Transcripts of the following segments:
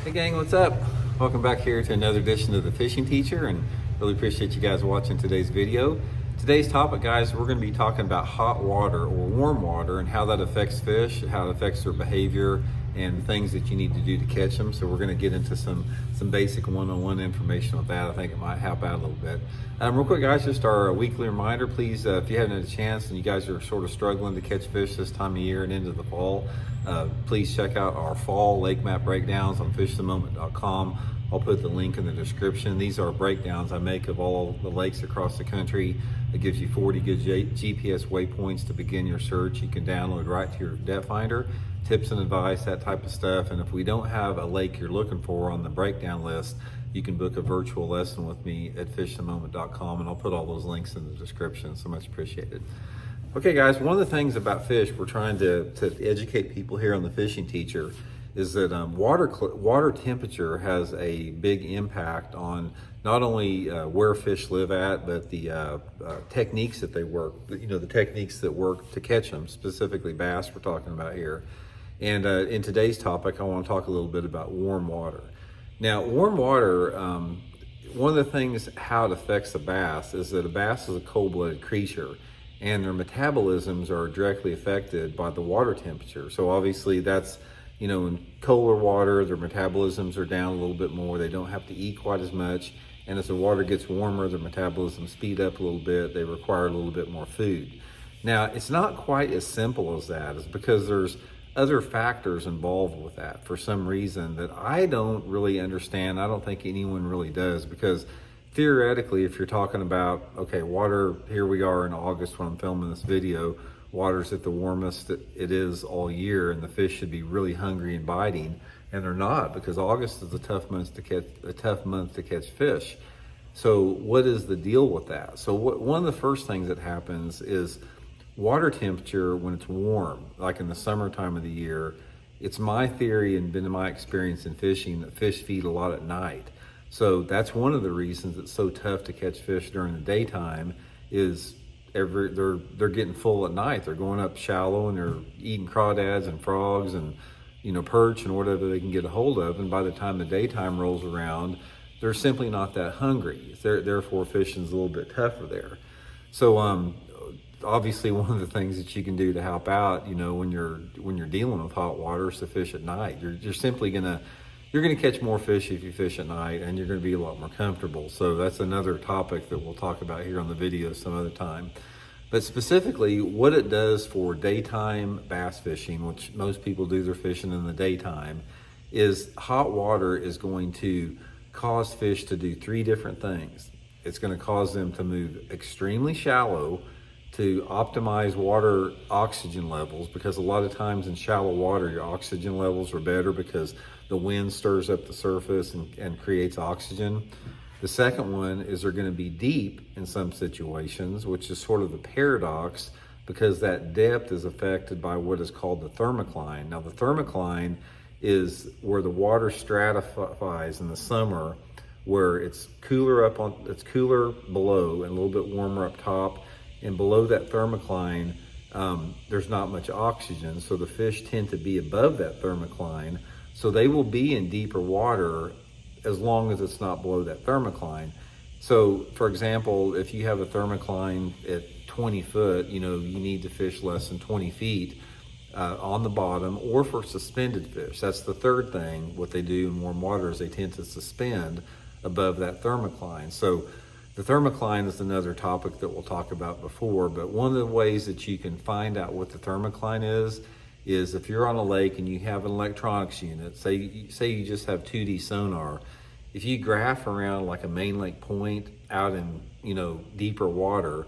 Hey gang, what's up? Welcome back here to another edition of The Fishing Teacher, and really appreciate you guys watching today's video. Today's topic, guys, we're going to be talking about hot water or warm water and how that affects fish, how it affects their behavior, and things that you need to do to catch them. So we're going to get into some basic one-on-one information with that. I think it might help out a little bit. Real quick, guys, just our weekly reminder, please, if you haven't had a chance and you guys are sort of struggling to catch fish this time of year and into the fall, please check out our fall lake map breakdowns on fishthemoment.com. I'll put the link in the description. These are breakdowns I make of all the lakes across the country. It gives you 40 good GPS waypoints to begin your search. You can download right to your depth finder, tips and advice, that type of stuff. And if we don't have a lake you're looking for on the breakdown list, you can book a virtual lesson with me at fishthemoment.com, and I'll put all those links in the description. So much appreciated. Okay, guys, one of the things about fish we're trying to educate people here on The Fishing Teacher is that water temperature has a big impact on not only where fish live at, but the techniques that they work, the techniques that work to catch them, specifically bass we're talking about here. And in today's topic, I want to talk a little bit about warm water. Now, warm water, one of the things how it affects the bass is that a bass is a cold-blooded creature, and their metabolisms are directly affected by the water temperature. So obviously that's, in colder water, their metabolisms are down a little bit more. They don't have to eat quite as much. And as the water gets warmer, their metabolism speed up a little bit. They require a little bit more food. Now, it's not quite as simple as that. It's because there's other factors involved with that for some reason that I don't really understand. I don't think anyone really does, because theoretically, if you're talking about, okay, water, here we are in August when I'm filming this video, water's at the warmest it is all year, and the fish should be really hungry and biting, and they're not, because August is a tough month to catch fish. So what is the deal with that? So one of the first things that happens is water temperature when it's warm, like in the summertime of the year. It's my theory and been my experience in fishing that fish feed a lot at night. So that's one of the reasons it's so tough to catch fish during the daytime is they're getting full at night. They're going up shallow and they're eating crawdads and frogs and perch and whatever they can get a hold of. And by the time the daytime rolls around, they're simply not that hungry. Therefore, fishing's a little bit tougher there. So obviously, one of the things that you can do to help out, when you're dealing with hot water, is to fish at night. You're simply gonna catch more fish if you fish at night, and you're gonna be a lot more comfortable. So that's another topic that we'll talk about here on the video some other time. But specifically, what it does for daytime bass fishing, which most people do their fishing in the daytime, is hot water is going to cause fish to do three different things. It's going to cause them to move extremely shallow to optimize water oxygen levels, because a lot of times in shallow water, your oxygen levels are better because the wind stirs up the surface and creates oxygen. The second one is they're going to be deep in some situations, which is sort of the paradox, because that depth is affected by what is called the thermocline. Now, the thermocline is where the water stratifies in the summer, where it's cooler below and a little bit warmer up top. And below that thermocline, there's not much oxygen, so the fish tend to be above that thermocline. So they will be in deeper water as long as it's not below that thermocline. So, for example, if you have a thermocline at 20 foot, you need to fish less than 20 feet on the bottom, or for suspended fish. That's the third thing. What they do in warm water is they tend to suspend above that thermocline. So the thermocline is another topic that we'll talk about before, but one of the ways that you can find out what the thermocline is if you're on a lake and you have an electronics unit, say you just have 2D sonar. If you graph around like a main lake point out in, deeper water,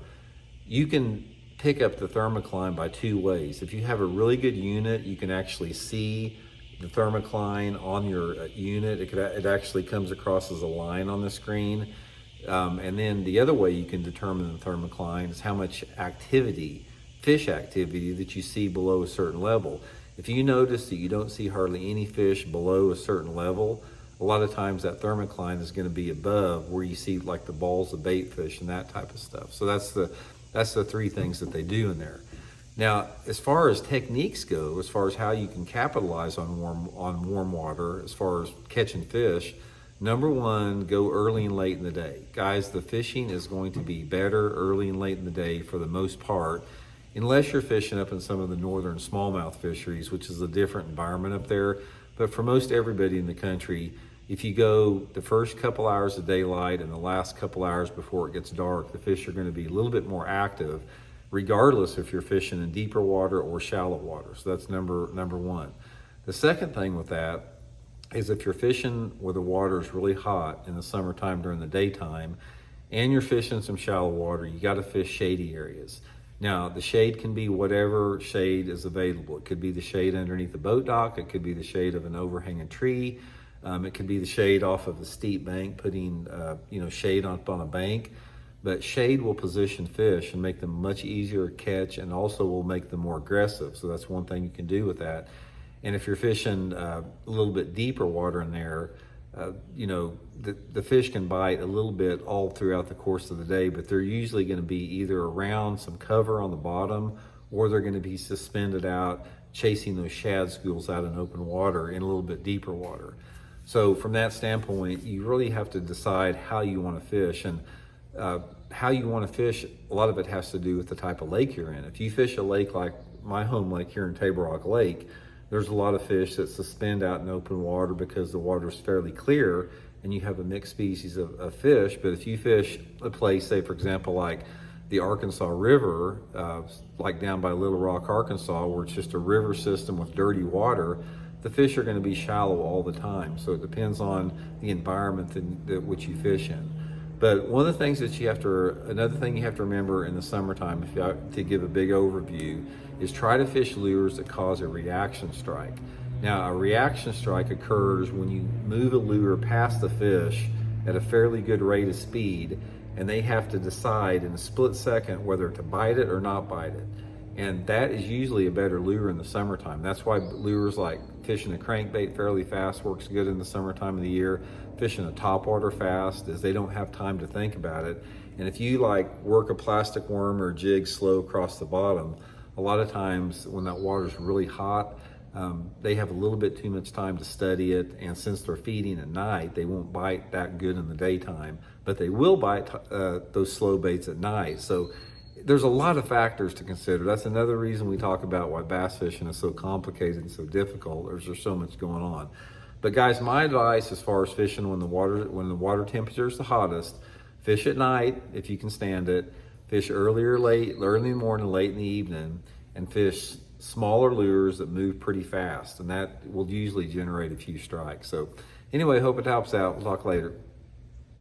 you can pick up the thermocline by two ways. If you have a really good unit, you can actually see the thermocline on your unit. It actually comes across as a line on the screen. And then the other way you can determine the thermocline is how much fish activity that you see below a certain level. If you notice that you don't see hardly any fish below a certain level, a lot of times that thermocline is going to be above where you see like the balls of bait fish and that type of stuff. So that's the three things that they do in there. Now, as far as techniques go, as far as how you can capitalize on warm water, as far as catching fish, number one, go early and late in the day. Guys, the fishing is going to be better early and late in the day for the most part, unless you're fishing up in some of the northern smallmouth fisheries, which is a different environment up there. But for most everybody in the country, if you go the first couple hours of daylight and the last couple hours before it gets dark, the fish are going to be a little bit more active, regardless if you're fishing in deeper water or shallow water. So that's number one. The second thing with that is if you're fishing where the water is really hot in the summertime during the daytime, and you're fishing some shallow water, you got to fish shady areas. Now, the shade can be whatever shade is available. It could be the shade underneath the boat dock. It could be the shade of an overhanging tree. It could be the shade off of a steep bank, putting shade up on a bank. But shade will position fish and make them much easier to catch, and also will make them more aggressive. So that's one thing you can do with that. And if you're fishing a little bit deeper water in there, the fish can bite a little bit all throughout the course of the day, but they're usually going to be either around some cover on the bottom, or they're going to be suspended out chasing those shad schools out in open water in a little bit deeper water. So from that standpoint, you really have to decide how you want to fish. And how you want to fish, a lot of it has to do with the type of lake you're in. If you fish a lake like my home lake here in Table Rock Lake, there's a lot of fish that suspend out in open water because the water is fairly clear and you have a mixed species of fish. But if you fish a place, say for example, like the Arkansas River, like down by Little Rock, Arkansas, where it's just a river system with dirty water, the fish are going to be shallow all the time. So it depends on the environment that which you fish in. But one of the things that another thing you have to remember in the summertime, if you have to give a big overview, is try to fish lures that cause a reaction strike. Now, a reaction strike occurs when you move a lure past the fish at a fairly good rate of speed, and they have to decide in a split second whether to bite it or not bite it. And that is usually a better lure in the summertime. That's why lures like fishing a crankbait fairly fast works good in the summertime of the year. Fishing a topwater fast is they don't have time to think about it. And if you work a plastic worm or jig slow across the bottom, a lot of times when that water is really hot, they have a little bit too much time to study it. And since they're feeding at night, they won't bite that good in the daytime, but they will bite those slow baits at night. So there's a lot of factors to consider. That's another reason we talk about why bass fishing is so complicated and so difficult. There's so much going on. But guys, my advice as far as fishing when the water temperature is the hottest, fish at night if you can stand it, fish early in the morning, late in the evening, and fish smaller lures that move pretty fast, and that will usually generate a few strikes. So anyway, hope it helps out. We'll talk later.